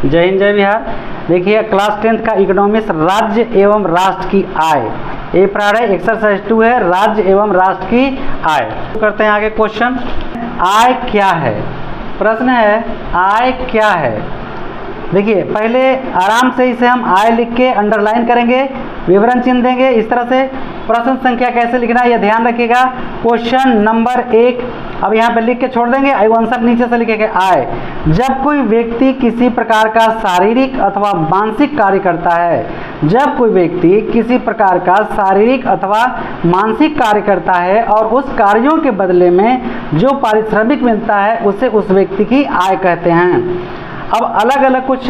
जय हिंद जय बिहार। देखिए क्लास 10th का इकोनॉमिक्स राज्य एवं राष्ट्र की आय, ये पढ़ा है। एक्सरसाइज 2 है राज्य एवं राष्ट्र की आय। तो करते हैं आगे क्वेश्चन। आय क्या है? प्रश्न है आय क्या है। देखिए पहले आराम से इसे हम आय लिख के अंडरलाइन करेंगे, विवरण चिन्ह देंगे। इस तरह से प्रश्न संख्या कैसे लिखना है यह ध्यान रखिएगा। क्वेश्चन नंबर 1 अब यहाँ पे लिख के छोड़ देंगे, आंसर नीचे से लिखेंगे आय। जब कोई व्यक्ति किसी प्रकार का शारीरिक अथवा मानसिक कार्य करता है, जब कोई व्यक्ति किसी प्रकार का शारीरिक अथवा मानसिक कार्य करता है और उस कार्यों के बदले में जो पारिश्रमिक मिलता है उसे उस व्यक्ति की आय कहते हैं। अब अलग अलग कुछ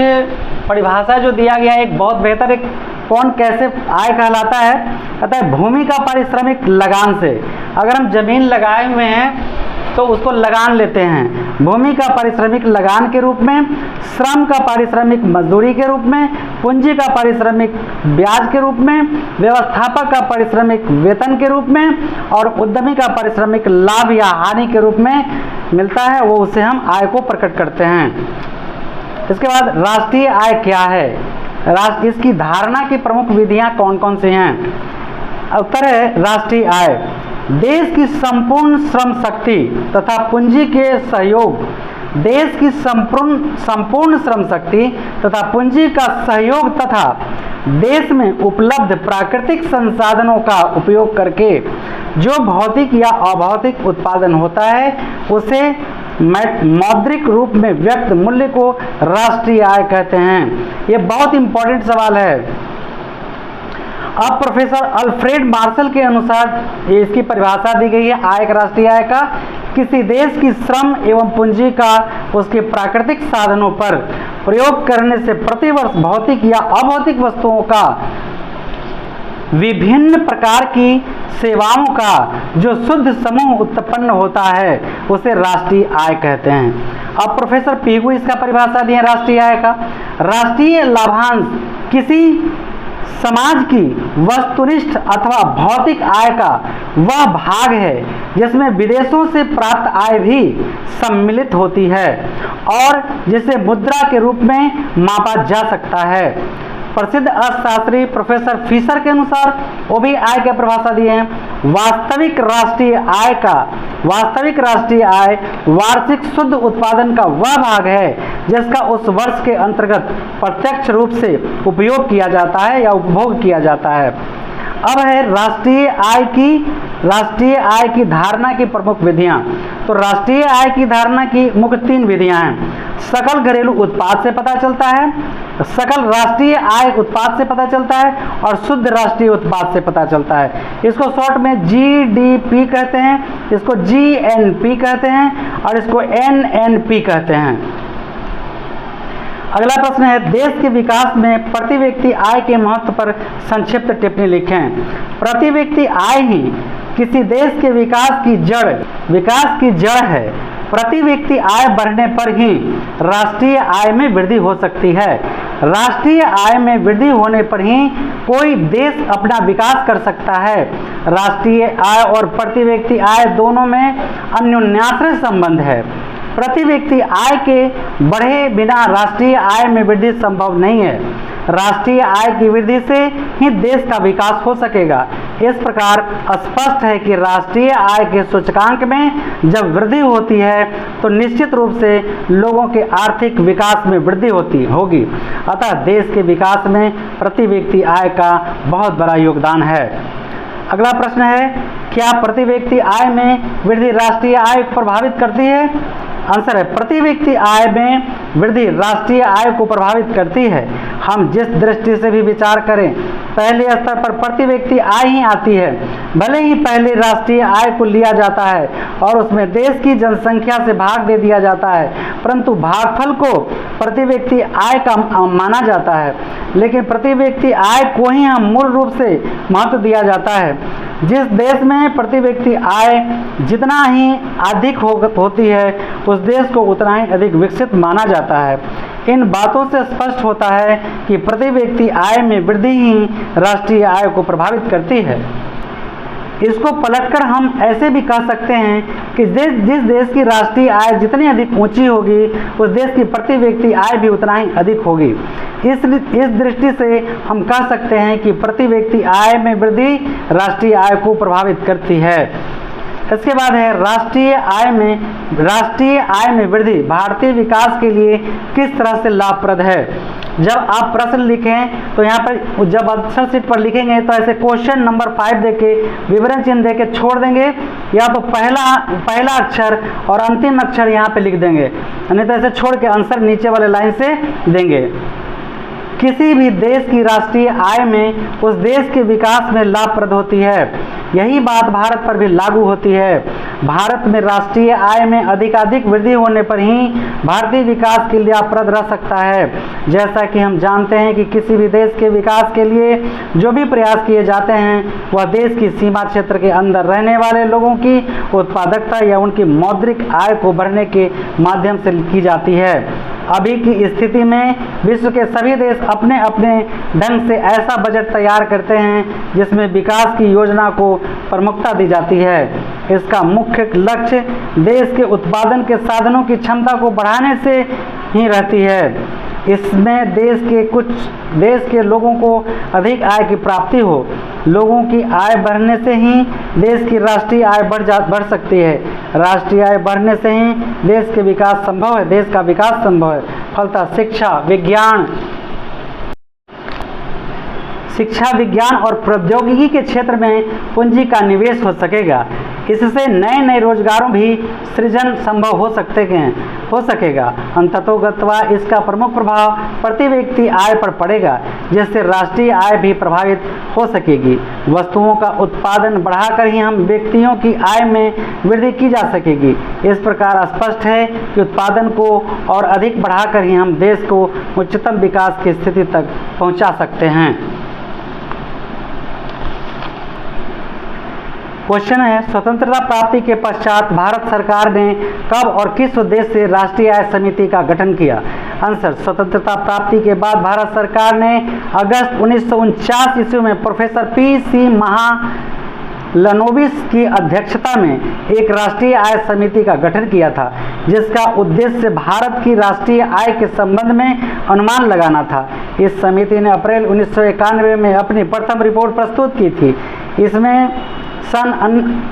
परिभाषा जो दिया गया है, एक बहुत बेहतर एक कौन कैसे आय कहलाता है। कहता है भूमि का पारिश्रमिक लगान से। अगर हम जमीन लगाए हुए हैं तो उसको लगान लेते हैं, भूमि का पारिश्रमिक लगान के रूप में, श्रम का पारिश्रमिक मजदूरी के रूप में, पूंजी का पारिश्रमिक ब्याज के रूप में, व्यवस्थापक का पारिश्रमिक वेतन के रूप में और उद्यमी का पारिश्रमिक लाभ या हानि के रूप में मिलता है, वो उसे हम आय को प्रकट करते हैं। इसके बाद राष्ट्रीय आय क्या है, इसकी धारणा की प्रमुख विधियां कौन कौन सी हैं। उत्तर है राष्ट्रीय आय देश की संपूर्ण श्रम शक्ति तथा पूंजी के सहयोग, देश की संपूर्ण श्रम शक्ति तथा पूंजी का सहयोग तथा देश में उपलब्ध प्राकृतिक संसाधनों का उपयोग करके जो भौतिक या अभौतिक उत्पादन होता है उसे मौद्रिक रूप में व्यक्त मूल्य को राष्ट्रीय आय कहते हैं। ये बहुत इंपॉर्टेंट सवाल है। अब प्रोफेसर अल्फ्रेड मार्शल के अनुसार इसकी परिभाषा दी गई है आय का, राष्ट्रीय आय का किसी देश की श्रम एवं पूंजी का उसके प्राकृतिक साधनों पर प्रयोग करने से प्रतिवर्ष भौतिक या अभौतिक वस्तुओं का विभिन्न प्रकार की सेवाओं का जो शुद्ध समूह उत्पन्न होता है उसे राष्ट्रीय आय कहते हैं। अब प्रोफेसर पीगू इसका परिभाषा दिए राष्ट्रीय आय का। राष्ट्रीय लाभांश किसी समाज की वस्तुनिष्ठ अथवा भौतिक आय का वह भाग है जिसमें विदेशों से प्राप्त आय भी सम्मिलित होती है और जिसे मुद्रा के रूप में मापा जा सकता है। प्रसिद्ध अर्थशास्त्री प्रोफेसर फिशर के अनुसार वो भी आय की परिभाषा दिए हैं। वास्तविक राष्ट्रीय आय वार्षिक शुद्ध उत्पादन का वह भाग है जिसका उस वर्ष के अंतर्गत प्रत्यक्ष रूप से उपयोग किया जाता है या उपभोग किया जाता है। अब है राष्ट्रीय आय की धारणा की प्रमुख विधियां। तो राष्ट्रीय आय की धारणा की मुख्य 3 विधियां हैं। सकल घरेलू उत्पाद से पता चलता है, सकल राष्ट्रीय आय उत्पाद से पता चलता है और शुद्ध राष्ट्रीय उत्पाद से पता चलता है। इसको शॉर्ट में GDP कहते हैं, इसको GNP कहते हैं और इसको NNP कहते हैं। अगला प्रश्न है देश के विकास में प्रति व्यक्ति आय के महत्व पर संक्षिप्त टिप्पणी लिखें। प्रति व्यक्ति आय ही किसी देश के विकास की जड़ है। प्रति व्यक्ति आय बढ़ने पर ही राष्ट्रीय आय में वृद्धि हो सकती है। राष्ट्रीय आय में वृद्धि होने पर ही कोई देश अपना विकास कर सकता है। राष्ट्रीय आय और प्रति व्यक्ति आय दोनों में अन्योन्याश्रय संबंध है। प्रति व्यक्ति आय के बढ़े बिना राष्ट्रीय आय में वृद्धि संभव नहीं है। राष्ट्रीय आय की वृद्धि से ही देश का विकास हो सकेगा। इस प्रकार स्पष्ट है कि राष्ट्रीय आय के सूचकांक में जब वृद्धि होती है तो निश्चित रूप से लोगों के आर्थिक विकास में वृद्धि होगी। अतः देश के विकास में प्रति व्यक्ति आय का बहुत बड़ा योगदान है। अगला प्रश्न है क्या प्रति व्यक्ति आय में वृद्धि राष्ट्रीय आय को प्रभावित करती है? आंसर है प्रति व्यक्ति आय में वृद्धि राष्ट्रीय आय को प्रभावित करती है। हम जिस दृष्टि से भी विचार करें पहले स्तर पर प्रति व्यक्ति आय ही आती है। भले ही पहले राष्ट्रीय आय को लिया जाता है और उसमें देश की जनसंख्या से भाग दे दिया जाता है, परंतु भागफल को प्रति व्यक्ति आय का माना जाता है। लेकिन प्रति व्यक्ति आय को ही हम मूल रूप से महत्व दिया जाता है। जिस देश में प्रति व्यक्ति आय जितना ही अधिक होती है उस देश को उतना ही अधिक विकसित माना जाता है। इन बातों से स्पष्ट होता है कि प्रति व्यक्ति आय में वृद्धि ही राष्ट्रीय आय को प्रभावित करती है। इसको पलटकर हम ऐसे भी कह सकते हैं कि जिस देश की राष्ट्रीय आय जितनी अधिक ऊंची होगी, उस देश की प्रति व्यक्ति आय भी उतना ही अधिक होगी। इस दृष्टि से हम कह सकते हैं कि प्रति व्यक्ति आय में वृद्धि राष्ट्रीय आय को प्रभावित करती है। इसके बाद है राष्ट्रीय आय में वृद्धि भारतीय विकास के लिए किस तरह से लाभप्रद है। जब आप प्रश्न लिखें तो यहाँ पर जब आंसर शीट पर लिखेंगे तो ऐसे क्वेश्चन नंबर 5 देके विवरण चिन्ह देके छोड़ देंगे, या तो पहला अक्षर और अंतिम अक्षर यहाँ पे लिख देंगे, नहीं तो ऐसे छोड़ के आंसर नीचे वाले लाइन से देंगे। किसी भी देश की राष्ट्रीय आय में उस देश के विकास में लाभप्रद होती है। यही बात भारत पर भी लागू होती है। भारत में राष्ट्रीय आय में अधिकाधिक वृद्धि होने पर ही भारतीय विकास के लिए लाभप्रद रह सकता है। जैसा कि हम जानते हैं कि किसी भी देश के विकास के लिए जो भी प्रयास किए जाते हैं वह देश की सीमा क्षेत्र के अंदर रहने वाले लोगों की उत्पादकता या उनकी मौद्रिक आय को बढ़ने के माध्यम से की जाती है। अभी की स्थिति में विश्व के सभी देश अपने अपने ढंग से ऐसा बजट तैयार करते हैं जिसमें विकास की योजना को प्रमुखता दी जाती है। इसका मुख्य लक्ष्य देश के उत्पादन के साधनों की क्षमता को बढ़ाने से ही रहती है। इसमें देश के लोगों को अधिक आय की प्राप्ति हो। लोगों की आय बढ़ने से ही देश की राष्ट्रीय आय बढ़ सकती है। राष्ट्रीय आय बढ़ने से ही देश का विकास संभव है। फलतः शिक्षा विज्ञान और प्रौद्योगिकी के क्षेत्र में पूंजी का निवेश हो सकेगा। इससे नए रोजगारों भी सृजन संभव हो सकेगा। अंततोगत्वा इसका प्रमुख प्रभाव प्रति व्यक्ति आय पर पड़ेगा, जिससे राष्ट्रीय आय भी प्रभावित हो सकेगी। वस्तुओं का उत्पादन बढ़ाकर ही हम व्यक्तियों की आय में वृद्धि की जा सकेगी। इस प्रकार स्पष्ट है कि उत्पादन को और अधिक बढ़ाकर ही हम देश को उच्चतम विकास की स्थिति तक पहुंचा सकते हैं। क्वेश्चन है, स्वतंत्रता प्राप्ति के पश्चात भारत सरकार ने कब और किस उद्देश्य से राष्ट्रीय आय समिति का गठन किया। आंसर, स्वतंत्रता प्राप्ति के बाद भारत सरकार ने अगस्त 1949 ईस्वी में प्रोफेसर PC महालनोबिस की अध्यक्षता में एक राष्ट्रीय आय समिति का गठन किया था, जिसका उद्देश्य भारत की राष्ट्रीय आय के संबंध में अनुमान लगाना था। इस समिति ने अप्रैल 1991 में अपनी प्रथम रिपोर्ट प्रस्तुत की थी। इसमें सन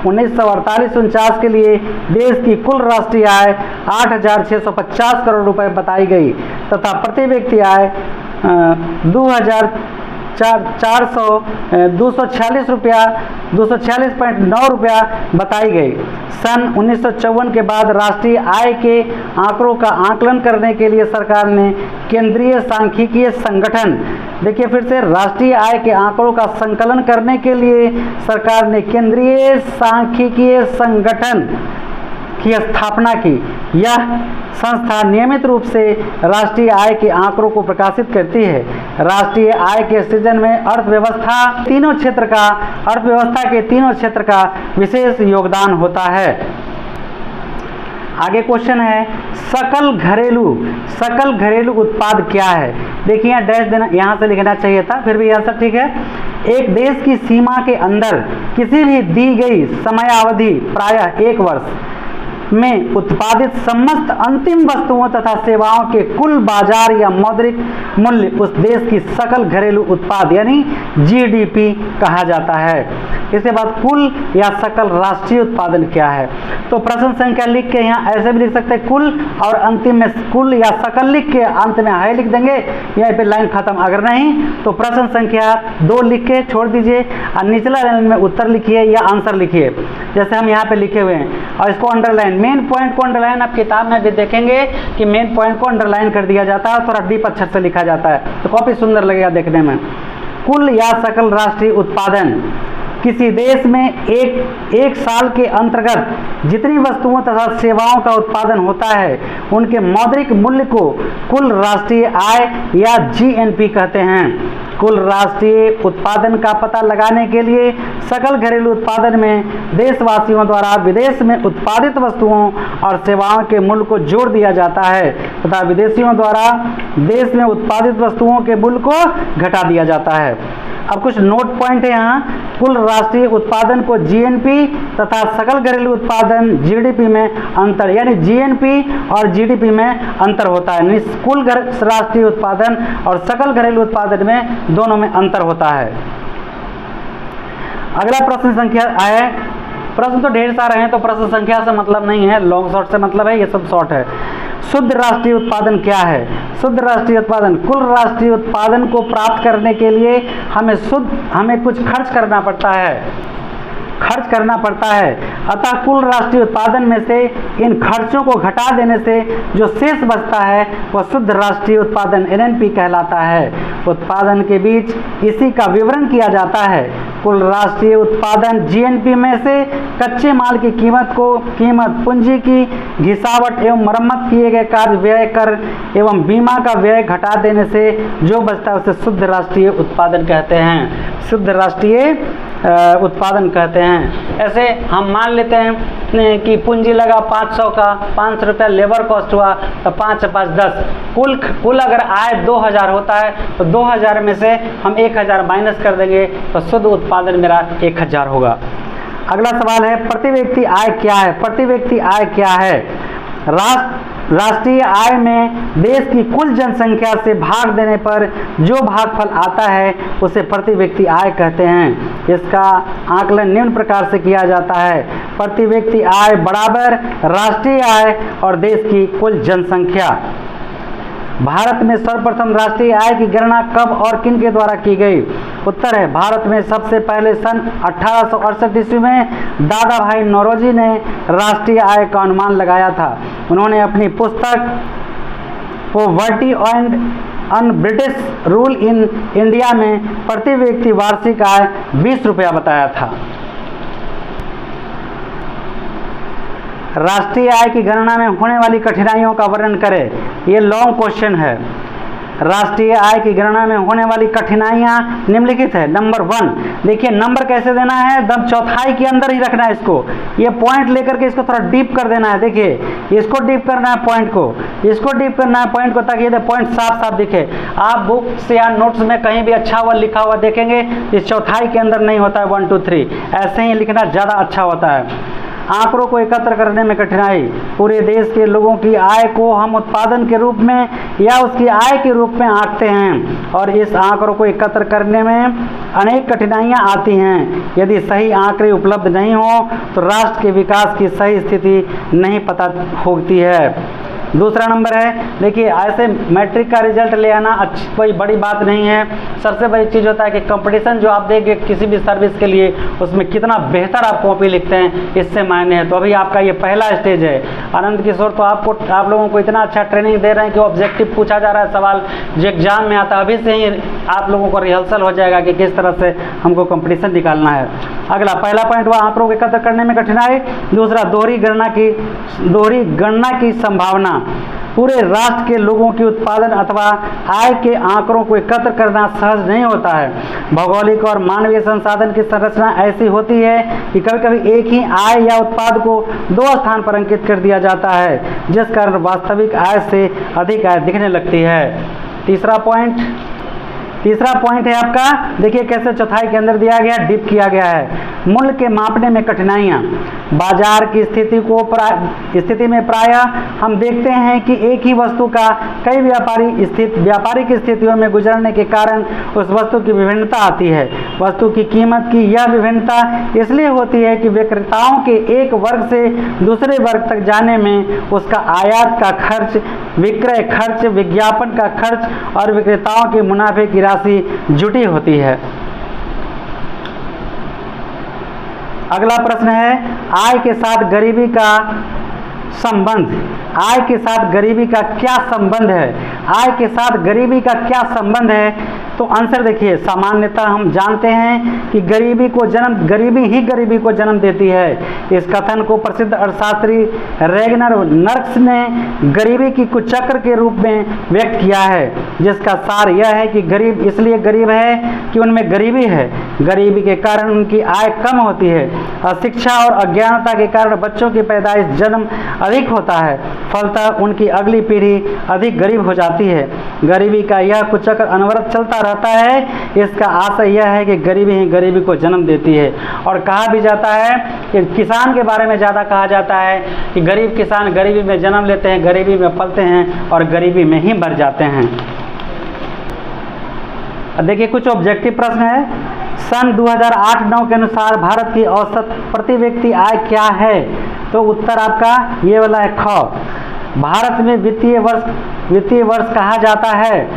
1948-49 के लिए देश की कुल राष्ट्रीय आय 8,650 करोड़ रुपए बताई गई तथा प्रति व्यक्ति आय 246.9 रुपया बताई गई। सन 1954 के बाद राष्ट्रीय आय के आंकड़ों का आकलन करने के लिए सरकार ने केंद्रीय सांख्यिकीय संगठन, देखिए फिर से, राष्ट्रीय आय के आंकड़ों का संकलन करने के लिए सरकार ने केंद्रीय सांख्यिकीय संगठन की स्थापना की। यह संस्था नियमित रूप से राष्ट्रीय आय के आंकड़ों को प्रकाशित करती है। राष्ट्रीय आय के सृजन में अर्थव्यवस्था के तीनों क्षेत्र का विशेष योगदान होता है। आगे क्वेश्चन है, सकल घरेलू उत्पाद क्या है। देखिए यहाँ डैश देना, यहाँ से लिखना चाहिए था, फिर भी आंसर ठीक है। एक देश की सीमा के अंदर किसी भी दी गई समयावधि प्रायः 1 वर्ष में उत्पादित समस्त अंतिम वस्तुओं तथा सेवाओं के कुल बाजार या मौद्रिक मूल्य उस देश की सकल घरेलू उत्पाद यानी GDP कहा जाता है। इसके बाद कुल या सकल राष्ट्रीय उत्पादन क्या है। तो प्रश्न संख्या लिख के यहाँ ऐसे भी लिख सकते हैं कुल, और अंतिम में कुल या सकल लिख के अंत में है लिख देंगे, यहाँ पे लाइन खत्म। अगर नहीं तो प्रश्न संख्या 2 लिख के छोड़ दीजिए और निचला लाइन में उत्तर लिखिए या आंसर लिखिए, जैसे हम यहाँ पे लिखे हुए हैं। और इसको अंडरलाइन, मेन पॉइंट को अंडरलाइन, आप किताब में भी देखेंगे कि मेन पॉइंट को अंडरलाइन कर दिया जाता है, थोड़ा डीप अक्षर से लिखा जाता है तो काफी सुंदर लगेगा देखने में। कुल या सकल राष्ट्रीय उत्पादन किसी देश में एक साल के अंतर्गत जितनी वस्तुओं तथा सेवाओं का उत्पादन होता है उनके मौद्रिक मूल्य को कुल राष्ट्रीय आय या GNP कहते हैं। कुल राष्ट्रीय उत्पादन का पता लगाने के लिए सकल घरेलू उत्पादन में देशवासियों द्वारा विदेश में उत्पादित वस्तुओं और सेवाओं के मूल्य को जोड़ दिया जाता है तथा विदेशियों द्वारा देश में उत्पादित वस्तुओं के मूल्य को घटा दिया जाता है। अब कुछ नोट पॉइंट है यहाँ। कुल राष्ट्रीय उत्पादन को जीएनपी तथा सकल घरेलू उत्पादन जीडीपी में अंतर, यानी जीएनपी और जीडीपी में अंतर होता है। कुल राष्ट्रीय उत्पादन और सकल घरेलू उत्पादन में दोनों में अंतर होता है। अगला प्रश्न संख्या है, प्रश्न तो ढेर सारे हैं तो प्रश्न संख्या से मतलब नहीं है, लॉन्ग शॉर्ट से मतलब है, ये सब शॉर्ट है। शुद्ध राष्ट्रीय उत्पादन क्या है? शुद्ध राष्ट्रीय उत्पादन, कुल राष्ट्रीय उत्पादन को प्राप्त करने के लिए हमें कुछ खर्च करना पड़ता है, अतः कुल राष्ट्रीय उत्पादन में से इन खर्चों को घटा देने से जो शेष बचता है वह शुद्ध राष्ट्रीय उत्पादन एनएनपी कहलाता है। उत्पादन के बीच इसी का विवरण किया जाता है। कुल राष्ट्रीय उत्पादन जीएनपी में से कच्चे माल की कीमत, पूंजी की घिसावट एवं मरम्मत किए गए कार्य व्यय, कर एवं बीमा का व्यय घटा देने से जो बचता है उसे शुद्ध राष्ट्रीय उत्पादन कहते हैं। शुद्ध राष्ट्रीय उत्पादन कहते हैं। ऐसे हम मान लेते हैं कि पूंजी लगा 500 का, 500 रुपया लेबर कॉस्ट हुआ, तो 5 5 10, कुल अगर आय 2000 होता है तो 2000 में से हम 1000 माइनस कर देंगे तो शुद्ध उत्पादन मेरा 1000 होगा। अगला सवाल है, प्रति व्यक्ति आय क्या है? प्रति व्यक्ति आय क्या है? राष्ट्रीय आय में देश की कुल जनसंख्या से भाग देने पर जो भागफल आता है उसे प्रति व्यक्ति आय कहते हैं। इसका आकलन निम्न प्रकार से किया जाता है। प्रति व्यक्ति आय बराबर राष्ट्रीय आय और देश की कुल जनसंख्या। भारत में सर्वप्रथम राष्ट्रीय आय की गणना कब और किन के द्वारा की गई? उत्तर है, भारत में सबसे पहले सन 1868 ईस्वी में दादा भाई नौरोजी ने राष्ट्रीय आय का अनुमान लगाया था। उन्होंने अपनी पुस्तक poverty and British rule in India में प्रति व्यक्ति वार्षिक आय 20 रुपया बताया था। राष्ट्रीय आय की गणना में होने वाली कठिनाइयों का वर्णन करें। ये लॉन्ग क्वेश्चन है। राष्ट्रीय आय की गणना में होने वाली कठिनाइयाँ निम्नलिखित है। नंबर 1, देखिए नंबर कैसे देना है, एकदम चौथाई के अंदर ही रखना है इसको। ये पॉइंट लेकर के इसको थोड़ा डीप कर देना है। देखिए इसको डीप करना है, पॉइंट को, इसको डीप करना है पॉइंट को, ताकि ये पॉइंट साफ साफ दिखे। आप बुक्स या नोट्स में कहीं भी अच्छा हुआ लिखा हुआ देखेंगे, इस चौथाई के अंदर नहीं होता है 1 2 3, ऐसे ही लिखना ज़्यादा अच्छा होता है। आंकड़ों को एकत्र करने में कठिनाई, पूरे देश के लोगों की आय को हम उत्पादन के रूप में या उसकी आय के रूप में आंकते हैं और इस आंकड़ों को एकत्र करने में अनेक कठिनाइयां आती हैं। यदि सही आंकड़े उपलब्ध नहीं हो तो राष्ट्र के विकास की सही स्थिति नहीं पता होती है। दूसरा नंबर है, देखिए ऐसे मैट्रिक का रिजल्ट ले आना कोई बड़ी बात नहीं है। सबसे बड़ी चीज़ होता है कि कंपटीशन जो आप देंगे किसी भी सर्विस के लिए, उसमें कितना बेहतर आप कॉपी लिखते हैं, इससे मायने है। तो अभी आपका ये पहला स्टेज है। आनंद किशोर तो आप लोगों को इतना अच्छा ट्रेनिंग दे रहे हैं कि ऑब्जेक्टिव पूछा जा रहा है, सवाल जो एग्जाम में आता है, अभी से ही आप लोगों को रिहर्सल हो जाएगा कि किस तरह से हमको कंपटीशन निकालना है। अगला पहला पॉइंट हुआ आंकड़ों को एकत्र करने में कठिनाई। दूसरा, दोहरी गणना की संभावना। पूरे राष्ट्र के लोगों की उत्पादन अथवा आय के आंकड़ों को एकत्र करना सहज नहीं होता है। भौगोलिक और मानवीय संसाधन की संरचना ऐसी होती है कि कभी कभी एक ही आय या उत्पाद को 2 स्थान पर अंकित कर दिया जाता है, जिस कारण वास्तविक आय से अधिक आय दिखने लगती है। तीसरा पॉइंट है आपका, देखिए कैसे चौथाई के अंदर दिया गया, डिप किया गया है। मूल्य के मापने में कठिनाइयाँ। बाजार की स्थिति में प्रायः हम देखते हैं कि एक ही वस्तु का कई व्यापारिक स्थितियों में गुजरने के कारण उस वस्तु की विभिन्नता आती है। वस्तु की कीमत की यह विभिन्नता इसलिए होती है कि विक्रेताओं के एक वर्ग से दूसरे वर्ग तक जाने में उसका आयात का खर्च, विक्रय खर्च, विज्ञापन का खर्च और विक्रेताओं के मुनाफे की राशि जुटी होती है। अगला प्रश्न है, आय के साथ गरीबी का संबंध। आय के साथ गरीबी का क्या संबंध है? आय के साथ गरीबी का क्या संबंध है? तो आंसर देखिए, सामान्यतः हम जानते हैं कि गरीबी ही गरीबी को जन्म देती है। इस कथन को प्रसिद्ध अर्थशास्त्री रेगनर नर्क्स ने गरीबी की कुचक्र के रूप में व्यक्त किया है, जिसका सार यह है कि गरीब इसलिए गरीब है कि उनमें गरीबी है। गरीबी के कारण उनकी आय कम होती है। अशिक्षा और अज्ञानता के कारण बच्चों की पैदाइश जन्म अधिक होता है, फलतः उनकी अगली पीढ़ी अधिक गरीब हो जाती है। गरीबी का यह कुचक्र अनवरत चलता रहता है। इसका आशय यह है कि गरीबी ही गरीबी को जन्म देती है। और कहा भी जाता है कि किसान के बारे में ज़्यादा कहा जाता है कि गरीब किसान गरीबी में जन्म लेते हैं, गरीबी में पलते हैं और गरीबी में ही मर जाते हैं। देखिए कुछ ऑब्जेक्टिव प्रश्न है। सन 2008-9 के अनुसार भारत की औसत प्रति व्यक्ति आय क्या है? तो उत्तर आपका ये वाला है ख। भारत में वित्तीय वर्ष कहा जाता है?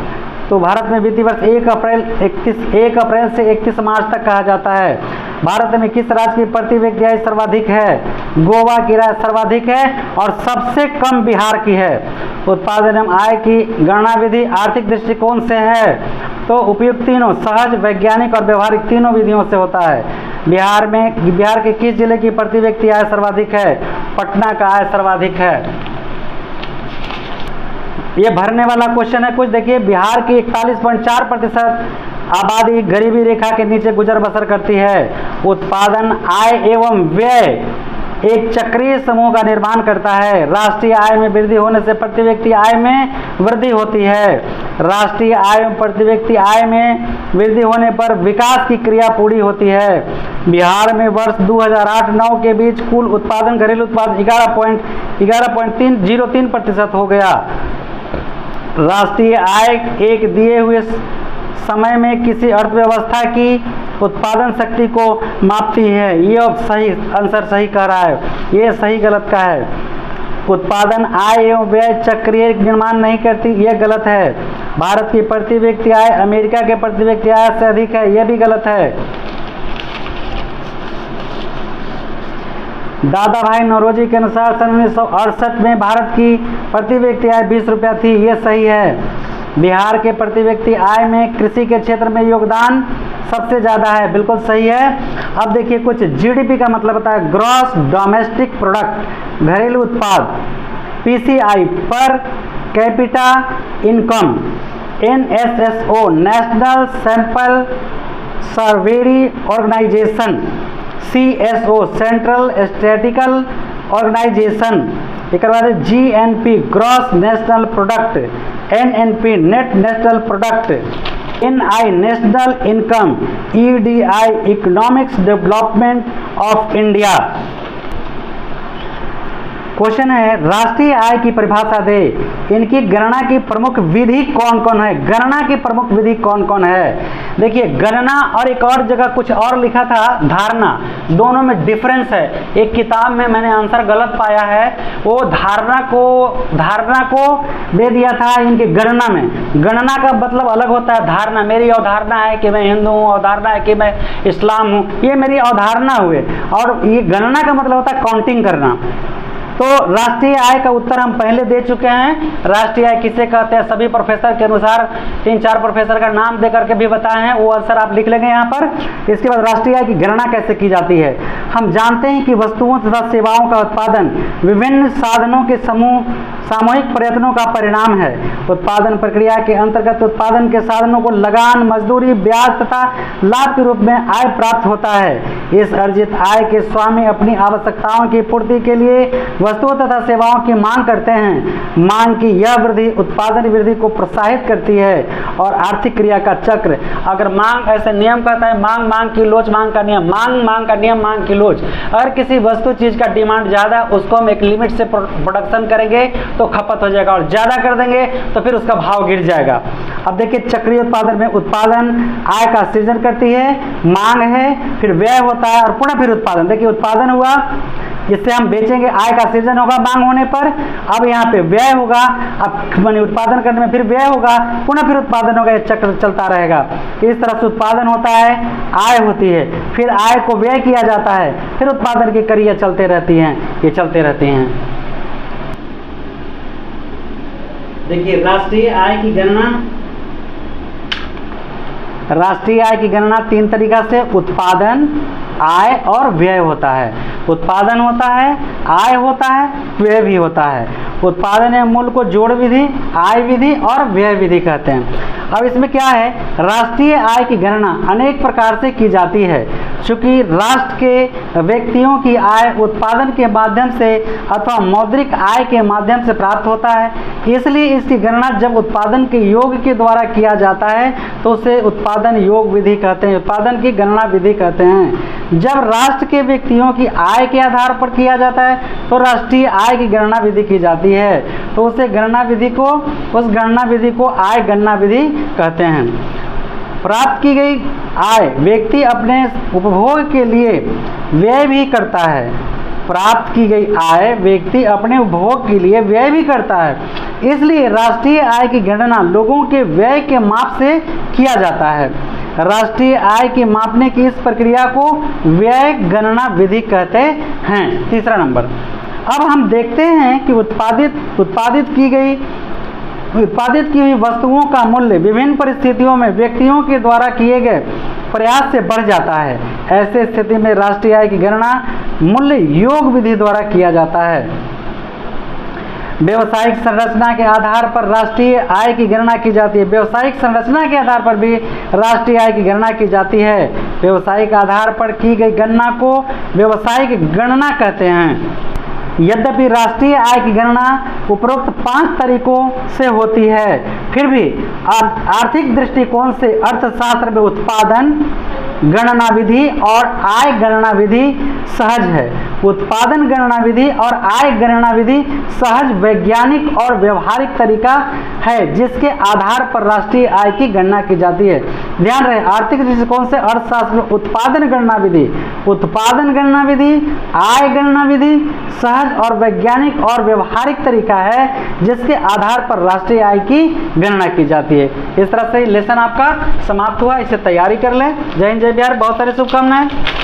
तो भारत में वित्तीय वर्ष 1 अप्रैल से 31 मार्च तक कहा जाता है। भारत में किस राज्य की प्रति व्यक्ति आय सर्वाधिक है? गोवा की राय सर्वाधिक है और सबसे कम बिहार की है। उत्पादन एवं आय की गणना विधि आर्थिक दृष्टिकोण से है? तो उपयुक्त तीनों सहज, वैज्ञानिक और व्यवहारिक तीनों विधियों से होता है। बिहार के किस जिले की प्रति व्यक्ति आय सर्वाधिक है? पटना का आय सर्वाधिक है। ये भरने वाला क्वेश्चन है कुछ। देखिए बिहार की 41.4% आबादी गरीबी रेखा के नीचे गुजर बसर करती है। उत्पादन, आय एवं व्यय एक चक्रीय समूह का निर्माण करता है। राष्ट्रीय आय में वृद्धि होने से प्रति व्यक्ति आय में वृद्धि होती है। राष्ट्रीय आय एवं प्रति व्यक्ति आय में वृद्धि होने पर विकास की क्रिया पूरी होती है। बिहार में वर्ष 2008-9 के बीच कुल उत्पादन, घरेलू उत्पादन 11.303% हो गया। राष्ट्रीय आय एक दिए हुए समय में किसी अर्थव्यवस्था की उत्पादन शक्ति को मापती है। ये सही आंसर सही कह रहा है, ये सही गलत का है। उत्पादन, आय एवं व्यय चक्रीय निर्माण नहीं करती, ये गलत है। भारत की प्रति व्यक्ति आय अमेरिका के प्रति व्यक्ति आय से अधिक है, ये भी गलत है। दादा भाई नौरोजी के अनुसार सन 1968 में भारत की प्रति व्यक्ति आय 20 रुपया थी, ये सही है। बिहार के प्रति व्यक्ति आय में कृषि के क्षेत्र में योगदान सबसे ज़्यादा है, बिल्कुल सही है। अब देखिए कुछ जीडीपी का मतलब होता है ग्रॉस डोमेस्टिक प्रोडक्ट, घरेलू उत्पाद। PCI per capita income. NSSO national sample survey organisation. CSO central statistical organisation. एक बाद GNP gross national product. NNP net national product. NI national income. EDI economics development of India. Question है राष्ट्रीय आय की परिभाषा दे। इनकी गणना की प्रमुख विधि कौन कौन है? गणना की प्रमुख विधि कौन कौन है? देखिए गणना और एक और जगह कुछ और लिखा था धारणा, दोनों में डिफरेंस है। एक किताब में मैंने आंसर गलत पाया है, वो धारणा को दे दिया था इनकी गणना में। गणना का मतलब अलग होता है। धारणा, मेरी अवधारणा है कि मैं हिंदू हूँ, अवधारणा है कि मैं इस्लाम हूँ, ये मेरी अवधारणा हुए। और ये गणना का मतलब होता है काउंटिंग करना। तो राष्ट्रीय आय का उत्तर हम पहले दे चुके हैं। राष्ट्रीय आय किसे कहते हैं सभी प्रोफेसर के अनुसार 3-4 प्रोफेसर का नाम दे करके भी बताए हैं, वो आंसर आप लिख लेंगे यहाँ पर। इसके बाद राष्ट्रीय आय की गणना कैसे की जाती है? हम जानते हैं कि वस्तुओं तथा सेवाओं का उत्पादन विभिन्न साधनों के सामूहिक प्रयत्नों का परिणाम है। उत्पादन प्रक्रिया के अंतर्गत उत्पादन के साधनों को लगान, मजदूरी, ब्याज तथा लाभ के रूप में आय प्राप्त होता है। इस अर्जित आय के स्वामी अपनी आवश्यकताओं की पूर्ति के लिए वस्तुओं तथा सेवाओं की मांग करते हैं। मांग की यह वृद्धि उत्पादन वृद्धि को प्रोत्साहित करती है और आर्थिक क्रिया का चक्र। अगर मांग ऐसे नियम कहता है, मांग की लोच, मांग का नियम, मांग का नियम, मांग की लोच। अगर किसी वस्तु चीज का डिमांड ज्यादा, उसको हम एक लिमिट से प्रोडक्शन करेंगे तो खपत हो जाएगा, और ज्यादा कर देंगे तो फिर उसका भाव गिर जाएगा। अब देखिए चक्रीय उत्पादन में उत्पादन आय का सृजन करती है, मांग है, फिर व्यय होता है और पुनः फिर उत्पादन। देखिए उत्पादन हुआ, जिससे हम बेचेंगे, आय का सृजन होगा मांग होने पर। अब यहाँ पे व्यय होगा, अब माने उत्पादन करने में फिर व्यय होगा, पुनः फिर उत्पादन होगा, ये चक्र चलता रहेगा। इस तरह से उत्पादन होता है, आय होती है, फिर आय को व्यय किया जाता है, फिर उत्पादन की क्रिया चलते रहती हैं, ये चलते रहते हैं। देखिए राष्ट्रीय आय की गणना 3 तरीका से उत्पादन, आय और व्यय होता है। उत्पादन होता है, आय होता है, व्यय भी होता है। उत्पादन या मूल्य को जोड़ विधि, आय विधि और व्यय विधि कहते हैं। अब इसमें क्या है, राष्ट्रीय आय की गणना अनेक प्रकार से की जाती है। चूँकि राष्ट्र के व्यक्तियों की आय उत्पादन के माध्यम से अथवा मौद्रिक आय के माध्यम से प्राप्त होता है, इसलिए इसकी गणना जब उत्पादन के योग के द्वारा किया जाता है तो उसे उत्पादन योग विधि कहते हैं, उत्पादन की गणना विधि कहते हैं। जब राष्ट्र के व्यक्तियों की आय के आधार पर किया जाता है तो राष्ट्रीय आय की गणना विधि की जाती है, तो उस गणना विधि को आय गणना विधि कहते हैं। प्राप्त की गई आय व्यक्ति अपने उपभोग के लिए व्यय भी करता है, प्राप्त की गई आय व्यक्ति अपने उपभोग के लिए व्यय भी करता है, इसलिए राष्ट्रीय आय की गणना लोगों के व्यय के माप से किया जाता है। राष्ट्रीय आय की मापने की इस प्रक्रिया को व्यय गणना विधि कहते हैं। तीसरा नंबर, अब हम देखते हैं कि उत्पादित की हुई वस्तुओं का मूल्य विभिन्न परिस्थितियों में व्यक्तियों के द्वारा किए गए प्रयास से बढ़ जाता है। ऐसे स्थिति में राष्ट्रीय आय की गणना मूल्य योग विधि द्वारा किया जाता है। व्यवसायिक संरचना के आधार पर राष्ट्रीय आय की गणना की जाती है। व्यवसायिक संरचना के आधार पर भी राष्ट्रीय आय की गणना की जाती है। व्यवसायिक आधार पर की गई गणना को व्यवसायिक गणना कहते हैं। यद्यपि राष्ट्रीय आय की गणना उपरोक्त 5 तरीकों से होती है, फिर भी आर्थिक दृष्टिकोण से अर्थशास्त्र में उत्पादन गणना विधि और आय गणना विधि सहज है। उत्पादन गणना विधि और आय गणना विधि सहज, वैज्ञानिक और व्यवहारिक तरीका है जिसके आधार पर राष्ट्रीय आय की गणना की जाती है। ध्यान रहे, आर्थिक दृष्टिकोण से अर्थशास्त्र में उत्पादन गणना विधि, आय गणना विधि सहज और वैज्ञानिक और व्यवहारिक तरीका है जिसके आधार पर राष्ट्रीय आय की गणना की जाती है। इस तरह से लेसन आपका समाप्त हुआ, इसे तैयारी कर लें। जय हिंद, जय बिहार, बहुत सारी शुभकामनाएं।